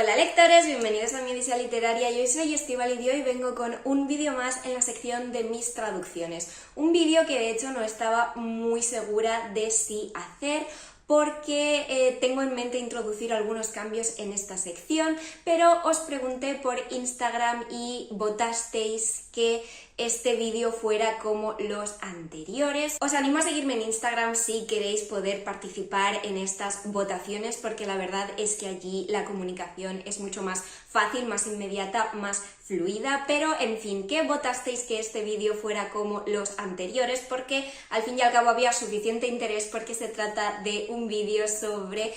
Hola lectores, bienvenidos a mi Odisea Literaria. Yo soy Estíbaliz y hoy vengo con un vídeo más en la sección de mis traducciones. Un vídeo que de hecho no estaba muy segura de si hacer porque tengo en mente introducir algunos cambios en esta sección, pero os pregunté por Instagram y votasteis que este vídeo fuera como los anteriores. Os animo a seguirme en Instagram si queréis poder participar en estas votaciones, porque la verdad es que allí la comunicación es mucho más fácil, más inmediata, más fluida, pero en fin, que votasteis que este vídeo fuera como los anteriores, porque al fin y al cabo había suficiente interés, porque se trata de un vídeo sobre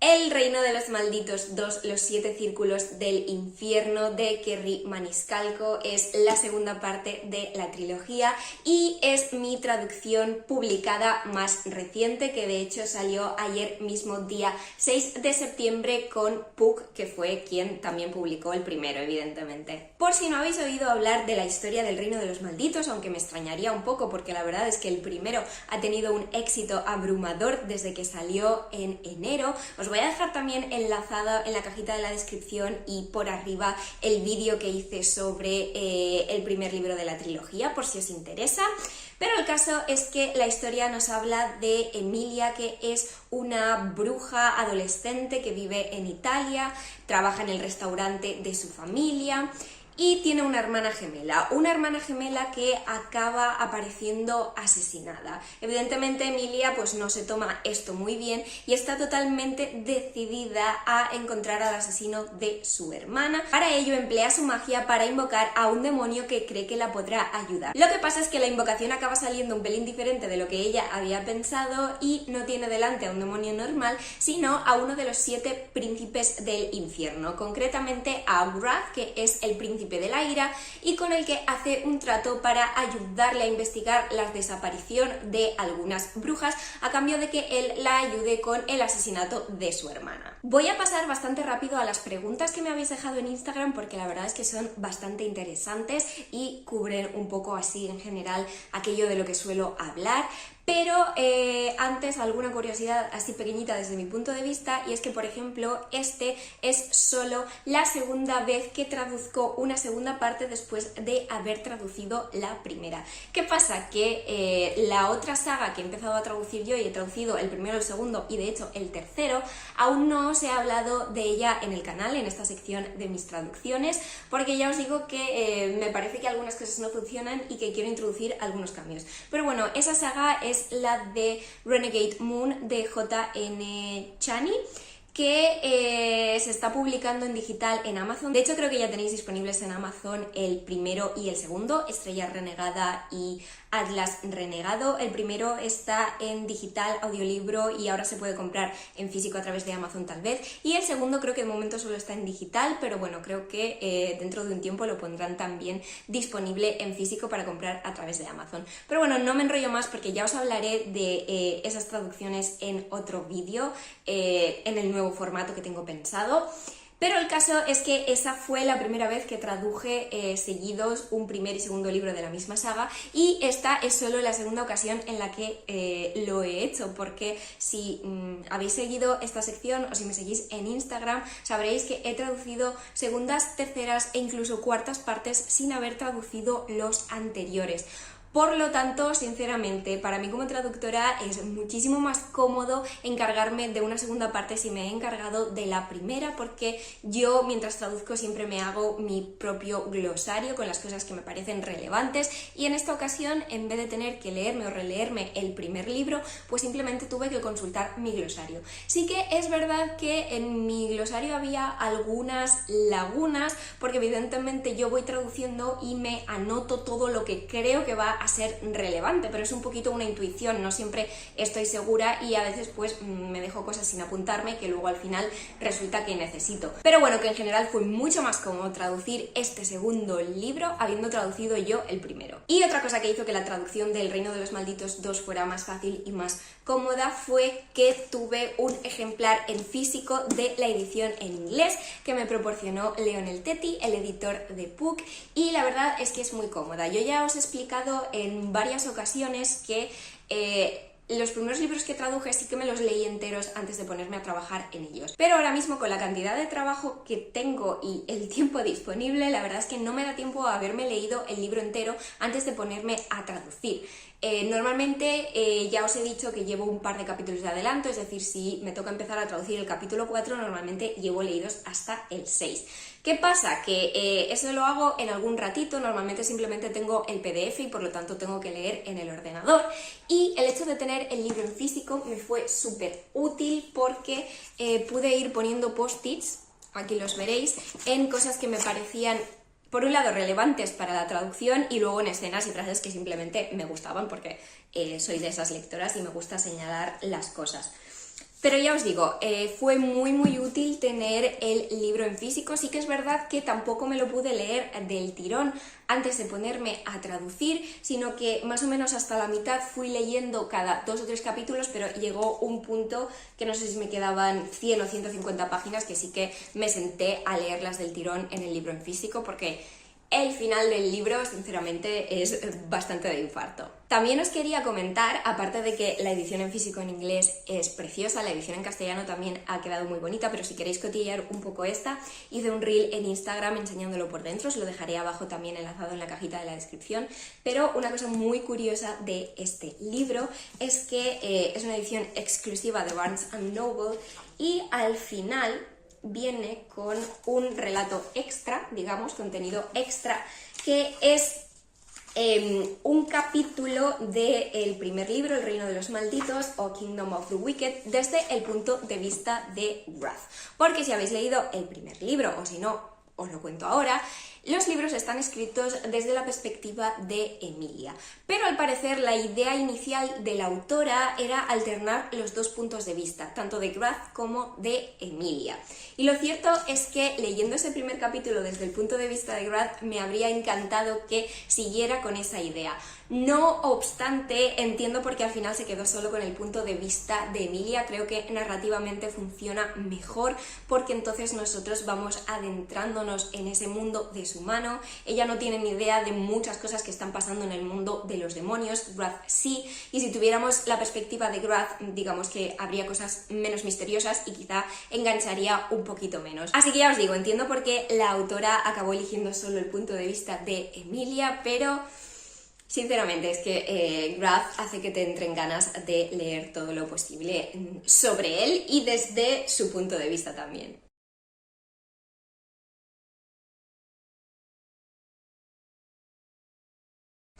El Reino de los Malditos 2, los 7 círculos del infierno de Kerri Maniscalco. Es la segunda parte de la trilogía y es mi traducción publicada más reciente, que de hecho salió ayer mismo, día 6 de septiembre, con Puck, que fue quien también publicó el primero, evidentemente. Por si no habéis oído hablar de la historia del Reino de los Malditos, aunque me extrañaría un poco porque la verdad es que el primero ha tenido un éxito abrumador desde que salió en enero, os voy a dejar también enlazado en la cajita de la descripción y por arriba el vídeo que hice sobre el primer libro de la trilogía, por si os interesa. Pero el caso es que la historia nos habla de Emilia, que es una bruja adolescente que vive en Italia, trabaja en el restaurante de su familia y tiene una hermana gemela que acaba apareciendo asesinada. Evidentemente Emilia pues no se toma esto muy bien y está totalmente decidida a encontrar al asesino de su hermana. Para ello emplea su magia para invocar a un demonio que cree que la podrá ayudar. Lo que pasa es que la invocación acaba saliendo un pelín diferente de lo que ella había pensado y no tiene delante a un demonio normal, sino a uno de los 7 príncipes del infierno, concretamente a Wrath, que es el príncipe de la ira, y con el que hace un trato para ayudarle a investigar la desaparición de algunas brujas a cambio de que él la ayude con el asesinato de su hermana. Voy a pasar bastante rápido a las preguntas que me habéis dejado en Instagram, porque la verdad es que son bastante interesantes y cubren un poco así en general aquello de lo que suelo hablar. Pero antes alguna curiosidad así pequeñita desde mi punto de vista, y es que por ejemplo este es solo la segunda vez que traduzco una segunda parte después de haber traducido la primera. ¿Qué pasa? Que la otra saga que he empezado a traducir yo y he traducido el primero, el segundo y de hecho el tercero, aún no os he hablado de ella en el canal, en esta sección de mis traducciones, porque ya os digo que me parece que algunas cosas no funcionan y que quiero introducir algunos cambios. Pero bueno, esa saga es la de Renegade Moon de J.N. Chani, que se está publicando en digital en Amazon. De hecho creo que ya tenéis disponibles en Amazon el primero y el segundo, Estrella Renegada y Atlas Renegado. El primero está en digital, audiolibro, y ahora se puede comprar en físico a través de Amazon tal vez, y el segundo creo que de momento solo está en digital, pero bueno, creo que dentro de un tiempo lo pondrán también disponible en físico para comprar a través de Amazon. Pero bueno, no me enrollo más porque ya os hablaré de esas traducciones en otro vídeo, en el nuevo formato que tengo pensado. Pero el caso es que esa fue la primera vez que traduje seguidos un primer y segundo libro de la misma saga, y esta es solo la segunda ocasión en la que lo he hecho, porque si habéis seguido esta sección o si me seguís en Instagram sabréis que he traducido segundas, terceras e incluso cuartas partes sin haber traducido los anteriores. Por lo tanto, sinceramente, para mí como traductora es muchísimo más cómodo encargarme de una segunda parte si me he encargado de la primera, porque yo mientras traduzco siempre me hago mi propio glosario con las cosas que me parecen relevantes, y en esta ocasión, en vez de tener que leerme o releerme el primer libro, pues simplemente tuve que consultar mi glosario. Sí que es verdad que en mi glosario había algunas lagunas, porque evidentemente yo voy traduciendo y me anoto todo lo que creo que va a ser relevante, pero es un poquito una intuición, no siempre estoy segura y a veces pues me dejo cosas sin apuntarme que luego al final resulta que necesito. Pero bueno, que en general fue mucho más cómodo traducir este segundo libro habiendo traducido yo el primero. Y otra cosa que hizo que la traducción del Reino de los Malditos 2 fuera más fácil y más cómoda fue que tuve un ejemplar en físico de la edición en inglés que me proporcionó Leonel Tetti, el editor de Puck, y la verdad es que es muy cómoda. Yo ya os he explicado en varias ocasiones que los primeros libros que traduje sí que me los leí enteros antes de ponerme a trabajar en ellos. Pero ahora mismo, con la cantidad de trabajo que tengo y el tiempo disponible, la verdad es que no me da tiempo a haberme leído el libro entero antes de ponerme a traducir. Normalmente ya os he dicho que llevo un par de capítulos de adelanto, es decir, si me toca empezar a traducir el capítulo 4, normalmente llevo leídos hasta el 6. ¿Qué pasa? Que eso lo hago en algún ratito, normalmente simplemente tengo el PDF y por lo tanto tengo que leer en el ordenador, y el hecho de tener el libro en físico me fue súper útil porque pude ir poniendo post-its, aquí los veréis, en cosas que me parecían, por un lado, relevantes para la traducción, y luego en escenas y frases que simplemente me gustaban porque soy de esas lectoras y me gusta señalar las cosas. Pero ya os digo, fue muy útil tener el libro en físico. Sí que es verdad que tampoco me lo pude leer del tirón antes de ponerme a traducir, sino que más o menos hasta la mitad fui leyendo cada 2 o 3 capítulos, pero llegó un punto que no sé si me quedaban 100 o 150 páginas, que sí que me senté a leerlas del tirón en el libro en físico, porque el final del libro, sinceramente, es bastante de infarto. También os quería comentar, aparte de que la edición en físico en inglés es preciosa, la edición en castellano también ha quedado muy bonita, pero si queréis cotillear un poco esta, hice un reel en Instagram enseñándolo por dentro, os lo dejaré abajo también enlazado en la cajita de la descripción. Pero una cosa muy curiosa de este libro es que es una edición exclusiva de Barnes & Noble, y al final viene con un relato extra, digamos, contenido extra, que es un capítulo del primer libro, El Reino de los Malditos o Kingdom of the Wicked, desde el punto de vista de Wrath. Porque si habéis leído el primer libro, o si no, os lo cuento ahora, los libros están escritos desde la perspectiva de Emilia, pero al parecer la idea inicial de la autora era alternar los dos puntos de vista, tanto de Wrath como de Emilia. Y lo cierto es que leyendo ese primer capítulo desde el punto de vista de Wrath me habría encantado que siguiera con esa idea. No obstante, entiendo por qué al final se quedó solo con el punto de vista de Emilia. Creo que narrativamente funciona mejor porque entonces nosotros vamos adentrándonos en ese mundo de su mano. Ella no tiene ni idea de muchas cosas que están pasando en el mundo de los demonios, Wrath sí, y si tuviéramos la perspectiva de Wrath, digamos que habría cosas menos misteriosas y quizá engancharía un poquito menos. Así que ya os digo, entiendo por qué la autora acabó eligiendo solo el punto de vista de Emilia, pero sinceramente es que Wrath hace que te entren ganas de leer todo lo posible sobre él y desde su punto de vista también.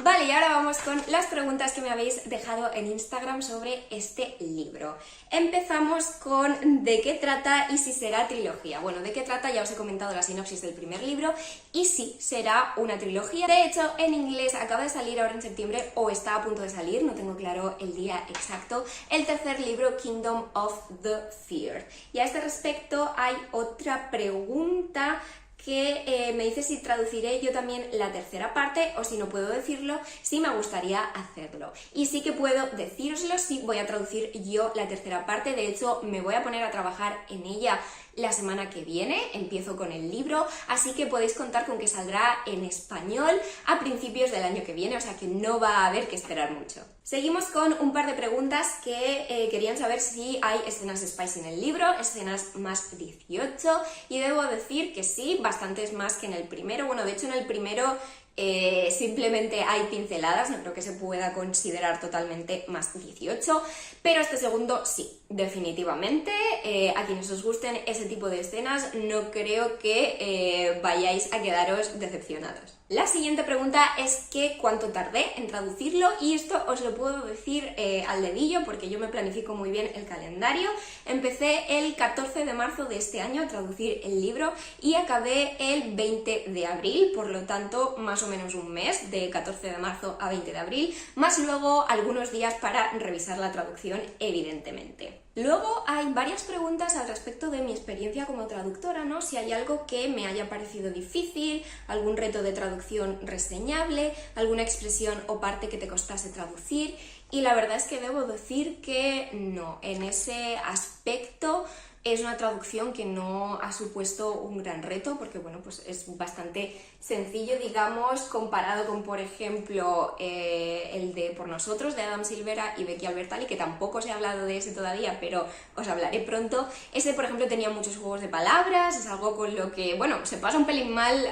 Vale, y ahora vamos con las preguntas que me habéis dejado en Instagram sobre este libro. Empezamos con ¿de qué trata y si será trilogía? Bueno, ¿de qué trata? Ya os he comentado la sinopsis del primer libro, y sí, será una trilogía. De hecho, en inglés acaba de salir ahora en septiembre, o está a punto de salir, no tengo claro el día exacto, el tercer libro, Kingdom of the Feared. Y a este respecto hay otra pregunta que me dice si traduciré yo también la tercera parte, o si no puedo decirlo, si me gustaría hacerlo. Y sí que puedo decíroslo, sí voy a traducir yo la tercera parte. De hecho, me voy a poner a trabajar en ella la semana que viene, empiezo con el libro, así que podéis contar con que saldrá en español a principios del año que viene, o sea que no va a haber que esperar mucho. Seguimos con un par de preguntas que querían saber si hay escenas spicy en el libro, escenas más 18, y debo decir que sí, bastantes más que en el primero. Bueno, de hecho en el primero simplemente hay pinceladas, no creo que se pueda considerar totalmente más 18, pero este segundo sí, definitivamente. A quienes os gusten ese tipo de escenas no creo que vayáis a quedaros decepcionados. La siguiente pregunta es que ¿cuánto tardé en traducirlo? Y esto os lo puedo decir al dedillo porque yo me planifico muy bien el calendario. Empecé el 14 de marzo de este año a traducir el libro y acabé el 20 de abril, por lo tanto más o menos un mes, de 14 de marzo a 20 de abril, más luego algunos días para revisar la traducción, evidentemente. Luego hay varias preguntas al respecto de mi experiencia como traductora, ¿no? Si hay algo que me haya parecido difícil, algún reto de traducción reseñable, alguna expresión o parte que te costase traducir, y la verdad es que debo decir que no, en ese aspecto Es una traducción que no ha supuesto un gran reto porque, bueno, pues es bastante sencillo, digamos, comparado con, por ejemplo, el de Por Nosotros, de Adam Silvera y Becky Albertalli, que tampoco os he hablado de ese todavía, pero os hablaré pronto. Ese, por ejemplo, tenía muchos juegos de palabras, es algo con lo que, bueno, se pasa un pelín mal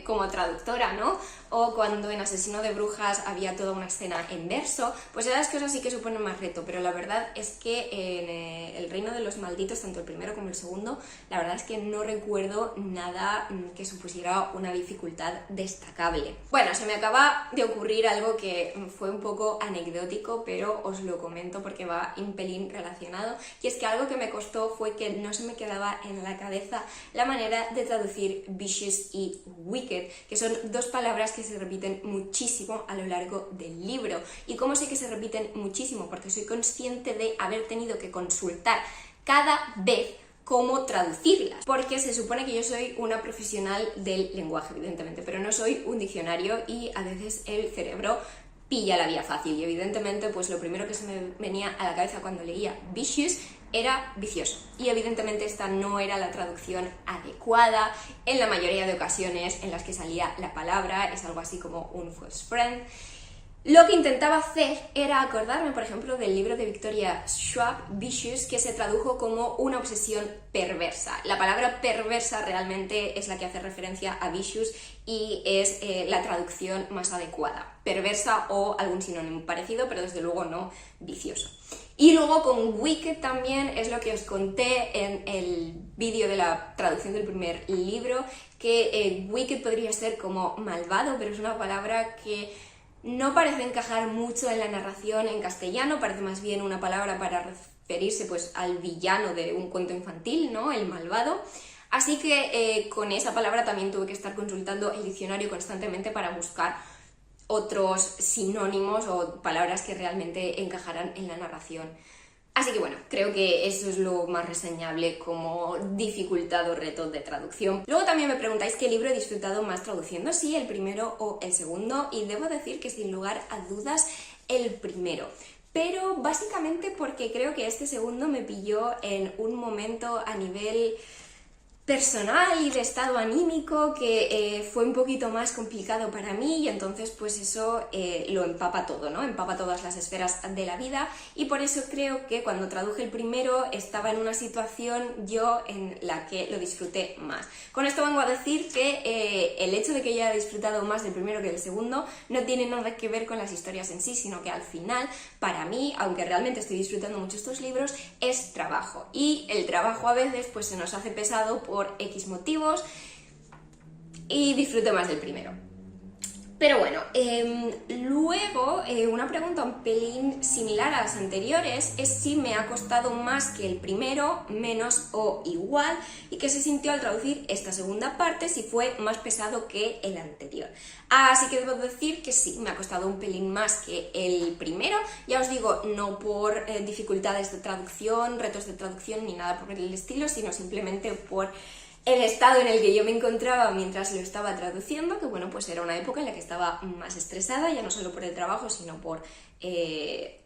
como traductora, ¿no? O cuando en Asesino de Brujas había toda una escena en verso, pues esas cosas sí que suponen más reto, pero la verdad es que en El Reino de los Malditos, tanto el primero como el segundo, la verdad es que no recuerdo nada que supusiera una dificultad destacable. Bueno, se me acaba de ocurrir algo que fue un poco anecdótico, pero os lo comento porque va un pelín relacionado, y es que algo que me costó fue que no se me quedaba en la cabeza la manera de traducir vicious y wicked, que son dos palabras que se repiten muchísimo a lo largo del libro. ¿Y cómo sé que se repiten muchísimo? Porque soy consciente de haber tenido que consultar cada vez cómo traducirlas, porque se supone que yo soy una profesional del lenguaje, evidentemente, pero no soy un diccionario y a veces el cerebro pilla la vía fácil y evidentemente pues lo primero que se me venía a la cabeza cuando leía vicious era vicioso, y evidentemente esta no era la traducción adecuada en la mayoría de ocasiones en las que salía la palabra, es algo así como un false friend. Lo que intentaba hacer era acordarme, por ejemplo, del libro de Victoria Schwab, Vicious, que se tradujo como una obsesión perversa. La palabra perversa realmente es la que hace referencia a vicious y es la traducción más adecuada. Perversa o algún sinónimo parecido, pero desde luego no vicioso. Y luego con wicked también es lo que os conté en el vídeo de la traducción del primer libro, que wicked podría ser como malvado, pero es una palabra que no parece encajar mucho en la narración en castellano, parece más bien una palabra para referirse pues al villano de un cuento infantil, ¿no? El malvado. Así que con esa palabra también tuve que estar consultando el diccionario constantemente para buscar otros sinónimos o palabras que realmente encajaran en la narración. Así que bueno, creo que eso es lo más reseñable como dificultad o reto de traducción. Luego también me preguntáis qué libro he disfrutado más traduciendo, si el primero o el segundo, y debo decir que sin lugar a dudas el primero. Pero básicamente porque creo que este segundo me pilló en un momento a nivel personal y de estado anímico que fue un poquito más complicado para mí, y entonces pues eso lo empapa todo, ¿no? Empapa todas las esferas de la vida, y por eso creo que cuando traduje el primero estaba en una situación yo en la que lo disfruté más. Con esto vengo a decir que el hecho de que yo haya disfrutado más del primero que del segundo no tiene nada que ver con las historias en sí, sino que al final, para mí, aunque realmente estoy disfrutando mucho estos libros, es trabajo, y el trabajo a veces pues se nos hace pesado por X motivos, y disfruto más del primero. Pero bueno, luego una pregunta un pelín similar a las anteriores es si me ha costado más que el primero, menos o igual, y qué se sintió al traducir esta segunda parte, si fue más pesado que el anterior. Así que debo decir que sí, me ha costado un pelín más que el primero, ya os digo, no por dificultades de traducción, retos de traducción ni nada por el estilo, sino simplemente por el estado en el que yo me encontraba mientras lo estaba traduciendo, que bueno, pues era una época en la que estaba más estresada, ya no solo por el trabajo, sino por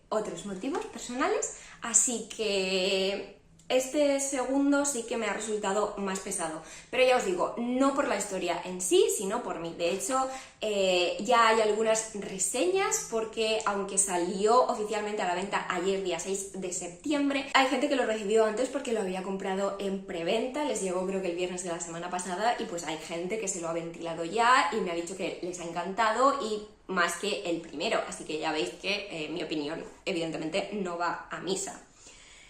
otros motivos personales, así que este segundo sí que me ha resultado más pesado, pero ya os digo, no por la historia en sí, sino por mí. De hecho, ya hay algunas reseñas porque aunque salió oficialmente a la venta ayer, día 6 de septiembre, hay gente que lo recibió antes porque lo había comprado en preventa, les llegó creo que el viernes de la semana pasada, y pues hay gente que se lo ha ventilado ya y me ha dicho que les ha encantado y más que el primero, así que ya veis que mi opinión evidentemente no va a misa.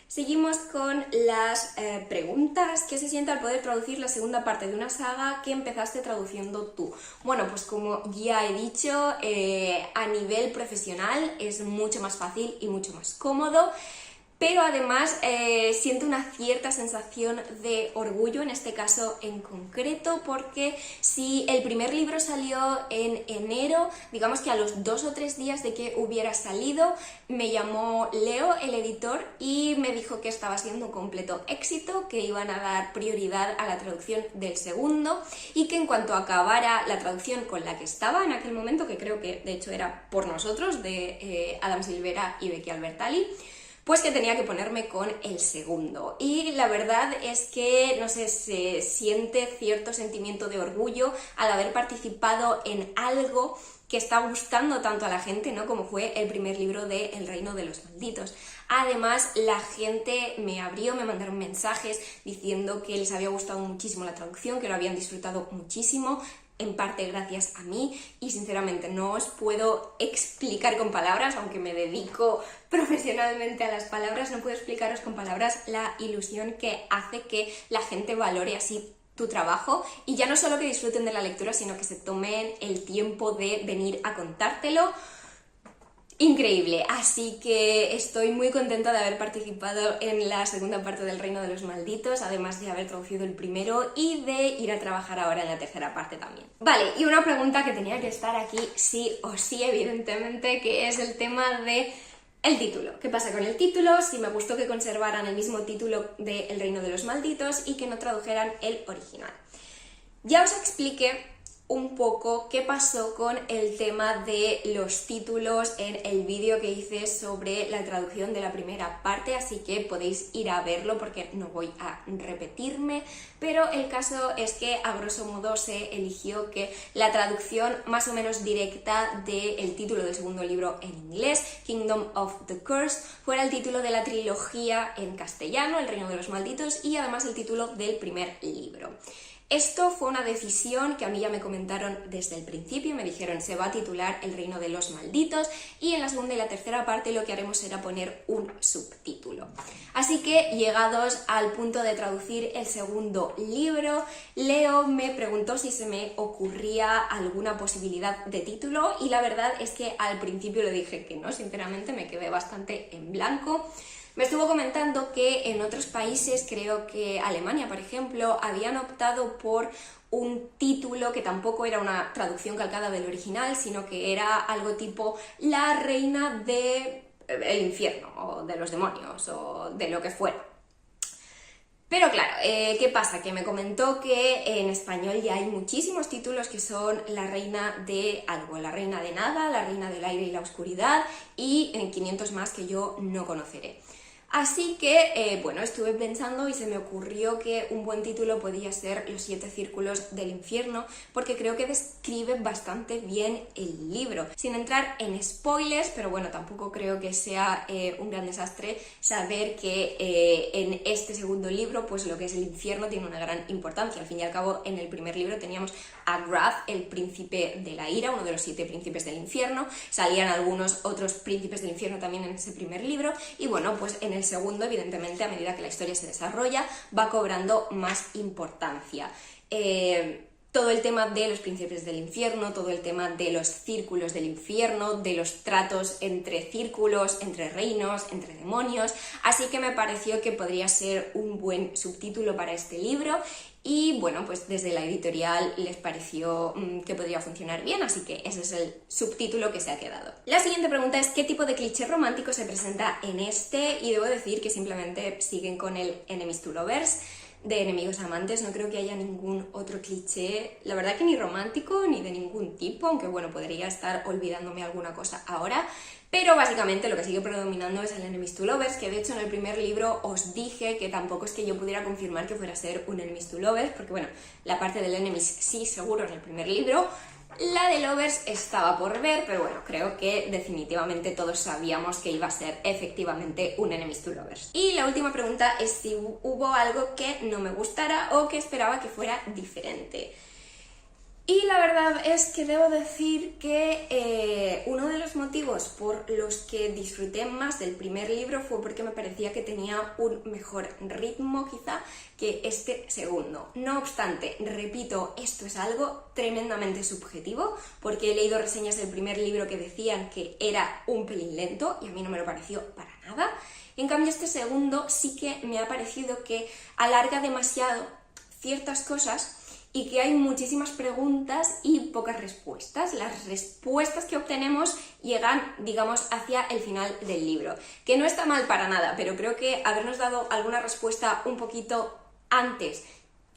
Seguimos con las preguntas. ¿Qué se siente al poder traducir la segunda parte de una saga que empezaste traduciendo tú? Bueno, pues como ya he dicho, a nivel profesional es mucho más fácil y mucho más cómodo, pero además siento una cierta sensación de orgullo en este caso en concreto, porque si el primer libro salió en enero, digamos que a los 2 o 3 días de que hubiera salido me llamó Leo, el editor, y me dijo que estaba siendo un completo éxito, que iban a dar prioridad a la traducción del segundo y que en cuanto acabara la traducción con la que estaba en aquel momento, que creo que de hecho era Por Nosotros, de Adam Silvera y Becky Albertalli, pues que tenía que ponerme con el segundo. Y la verdad es que, no sé, se siente cierto sentimiento de orgullo al haber participado en algo que está gustando tanto a la gente, ¿no? Como fue el primer libro de El Reino de los Malditos. Además, la gente me mandaron mensajes diciendo que les había gustado muchísimo la traducción, que lo habían disfrutado muchísimo, en parte gracias a mí, y sinceramente no os puedo explicar con palabras, aunque me dedico profesionalmente a las palabras, no puedo explicaros con palabras la ilusión que hace que la gente valore así tu trabajo, y ya no solo que disfruten de la lectura, sino que se tomen el tiempo de venir a contártelo. Increíble, así que estoy muy contenta de haber participado en la segunda parte del Reino de los Malditos, además de haber traducido el primero y de ir a trabajar ahora en la tercera parte también. Vale, y una pregunta que tenía que estar aquí sí o sí, evidentemente, que es el tema de el título. ¿Qué pasa con el título? Si me gustó que conservaran el mismo título de El Reino de los Malditos y que no tradujeran el original. Ya os expliqué un poco qué pasó con el tema de los títulos en el vídeo que hice sobre la traducción de la primera parte, así que podéis ir a verlo porque no voy a repetirme, pero el caso es que a grosso modo se eligió que la traducción más o menos directa del título del segundo libro en inglés, Kingdom of the Cursed, fuera el título de la trilogía en castellano, El Reino de los Malditos, y además el título del primer libro. Esto fue una decisión que a mí ya me comentaron desde el principio, me dijeron se va a titular El Reino de los Malditos, y en la segunda y la tercera parte lo que haremos será poner un subtítulo. Así que, llegados al punto de traducir el segundo libro, Leo me preguntó si se me ocurría alguna posibilidad de título, y la verdad es que al principio le dije que no, sinceramente me quedé bastante en blanco. Me estuvo comentando que en otros países, creo que Alemania, por ejemplo, habían optado por un título que tampoco era una traducción calcada del original, sino que era algo tipo La Reina del Infierno, o de los demonios, o de lo que fuera. Pero claro, ¿qué pasa? Que me comentó que en español ya hay muchísimos títulos que son La Reina de algo, La Reina de nada, La Reina del aire y la oscuridad, y 500 más que yo no conoceré. Así que, bueno, estuve pensando y se me ocurrió que un buen título podía ser Los 7 círculos del infierno, porque creo que describe bastante bien el libro. Sin entrar en spoilers, pero bueno, tampoco creo que sea un gran desastre saber que en este segundo libro, pues lo que es el infierno tiene una gran importancia. Al fin y al cabo, en el primer libro teníamos a Wrath, el príncipe de la ira, uno de los 7 príncipes del infierno. Salían algunos otros príncipes del infierno también en ese primer libro, y bueno, pues en el segundo, evidentemente, a medida que la historia se desarrolla, va cobrando más importancia. Todo el tema de los príncipes del infierno, todo el tema de los círculos del infierno, de los tratos entre círculos, entre reinos, entre demonios, así que me pareció que podría ser un buen subtítulo para este libro. Y bueno, pues desde la editorial les pareció que podría funcionar bien, así que ese es el subtítulo que se ha quedado. La siguiente pregunta es ¿qué tipo de cliché romántico se presenta en este? Y debo decir que simplemente siguen con el enemies to lovers, de enemigos a amantes. No creo que haya ningún otro cliché, la verdad que ni romántico ni de ningún tipo, aunque bueno, podría estar olvidándome alguna cosa ahora. Pero básicamente lo que sigue predominando es el enemies to lovers, que de hecho en el primer libro os dije que tampoco es que yo pudiera confirmar que fuera a ser un enemies to lovers, porque bueno, la parte del enemies sí seguro en el primer libro, la de lovers estaba por ver, pero bueno, creo que definitivamente todos sabíamos que iba a ser efectivamente un enemies to lovers. Y la última pregunta es si hubo algo que no me gustara o que esperaba que fuera diferente. Y la verdad es que debo decir que uno de los motivos por los que disfruté más del primer libro fue porque me parecía que tenía un mejor ritmo quizá que este segundo. No obstante, repito, esto es algo tremendamente subjetivo, porque he leído reseñas del primer libro que decían que era un pelín lento y a mí no me lo pareció para nada. En cambio, este segundo sí que me ha parecido que alarga demasiado ciertas cosas y que hay muchísimas preguntas y pocas respuestas. Las respuestas que obtenemos llegan, digamos, hacia el final del libro, que no está mal para nada, pero creo que habernos dado alguna respuesta un poquito antes,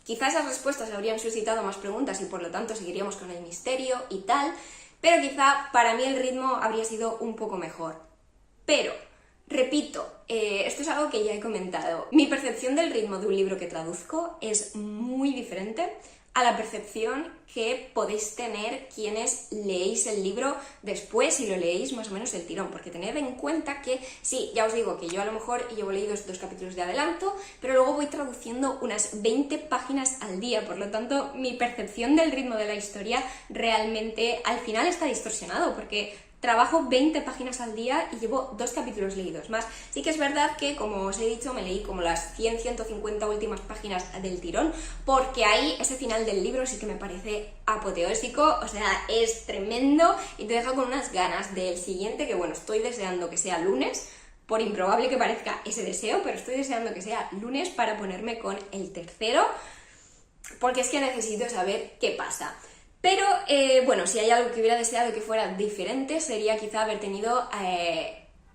quizás esas respuestas habrían suscitado más preguntas y por lo tanto seguiríamos con el misterio y tal, pero quizá para mí el ritmo habría sido un poco mejor. Pero Repito, esto es algo que ya he comentado. Mi percepción del ritmo de un libro que traduzco es muy diferente a la percepción que podéis tener quienes leéis el libro después y lo leéis más o menos el tirón, porque tened en cuenta que, sí, ya os digo que yo a lo mejor llevo leídos 2 capítulos de adelanto, pero luego voy traduciendo unas 20 páginas al día, por lo tanto mi percepción del ritmo de la historia realmente al final está distorsionado, porque trabajo 20 páginas al día y llevo 2 capítulos leídos más. Sí que es verdad que, como os he dicho, me leí como las 100-150 últimas páginas del tirón, porque ahí ese final del libro sí que me parece apoteósico, o sea, es tremendo y te deja con unas ganas del siguiente que, bueno, estoy deseando que sea lunes, por improbable que parezca ese deseo, pero estoy deseando que sea lunes para ponerme con el tercero, porque es que necesito saber qué pasa. Pero, bueno, si hay algo que hubiera deseado que fuera diferente, sería quizá haber tenido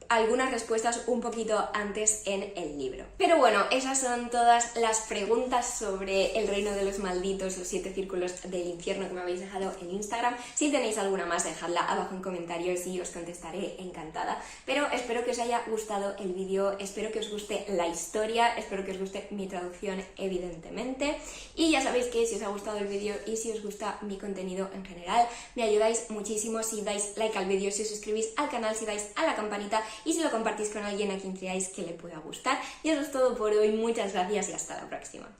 algunas respuestas un poquito antes en el libro. Pero bueno, esas son todas las preguntas sobre el reino de los malditos, los 7 círculos del infierno que me habéis dejado en Instagram. Si tenéis alguna más, dejadla abajo en comentarios y os contestaré encantada. Pero espero que os haya gustado el vídeo, espero que os guste la historia, espero que os guste mi traducción, evidentemente. Y ya sabéis que si os ha gustado el vídeo y si os gusta mi contenido en general, me ayudáis muchísimo si dais like al vídeo, si os suscribís al canal, si dais a la campanita y si lo compartís con alguien a quien creáis que le pueda gustar. Y eso es todo por hoy, muchas gracias y hasta la próxima.